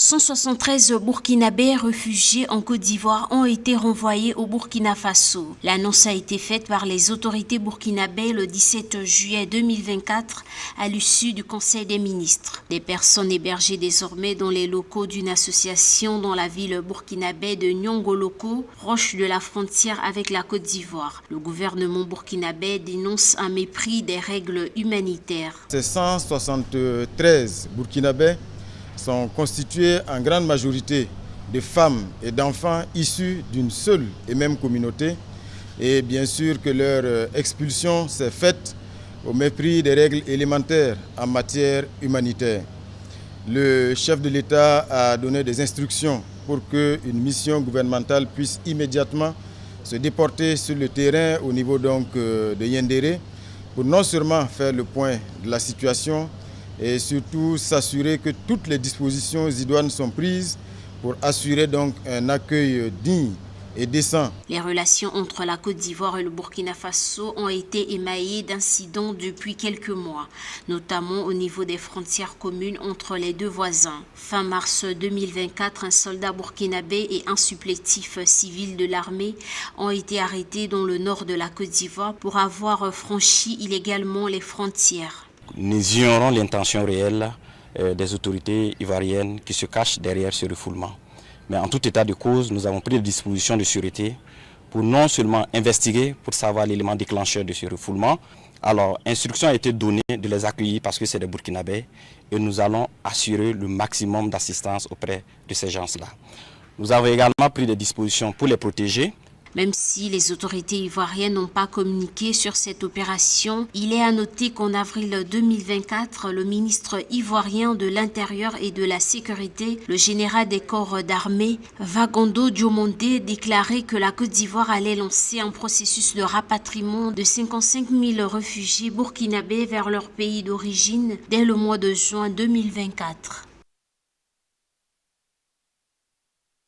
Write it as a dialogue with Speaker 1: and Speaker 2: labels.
Speaker 1: 173 Burkinabés réfugiés en Côte d'Ivoire ont été renvoyés au Burkina Faso. L'annonce a été faite par les autorités burkinabées le 17 juillet 2024 à l'issue du Conseil des ministres. Des personnes hébergées désormais dans les locaux d'une association dans la ville burkinabé de Nyongoloko, proche de la frontière avec la Côte d'Ivoire. Le gouvernement burkinabé dénonce un mépris des règles humanitaires.
Speaker 2: Ces 173 Burkinabés sont constitués en grande majorité de femmes et d'enfants issus d'une seule et même communauté. Et bien sûr que leur expulsion s'est faite au mépris des règles élémentaires en matière humanitaire. Le chef de l'État a donné des instructions pour qu'une mission gouvernementale puisse immédiatement se déporter sur le terrain au niveau de Yendéré pour non seulement faire le point de la situation, et surtout s'assurer que toutes les dispositions idoines sont prises pour assurer donc un accueil digne et décent.
Speaker 1: Les relations entre la Côte d'Ivoire et le Burkina Faso ont été émaillées d'incidents depuis quelques mois, notamment au niveau des frontières communes entre les deux voisins. Fin mars 2024, un soldat burkinabé et un supplétif civil de l'armée ont été arrêtés dans le nord de la Côte d'Ivoire pour avoir franchi illégalement les frontières.
Speaker 3: Nous ignorons l'intention réelle des autorités ivoiriennes qui se cachent derrière ce refoulement. Mais en tout état de cause, nous avons pris des dispositions de sûreté pour non seulement investiguer, pour savoir l'élément déclencheur de ce refoulement. Alors, instruction a été donnée de les accueillir parce que c'est des Burkinabés et nous allons assurer le maximum d'assistance auprès de ces gens-là. Nous avons également pris des dispositions pour les protéger.
Speaker 1: Même si les autorités ivoiriennes n'ont pas communiqué sur cette opération, il est à noter qu'en avril 2024, le ministre ivoirien de l'Intérieur et de la Sécurité, le général des corps d'armée, Vagondo Diomondé, déclarait que la Côte d'Ivoire allait lancer un processus de rapatriement de 55 000 réfugiés burkinabés vers leur pays d'origine dès le mois de juin 2024.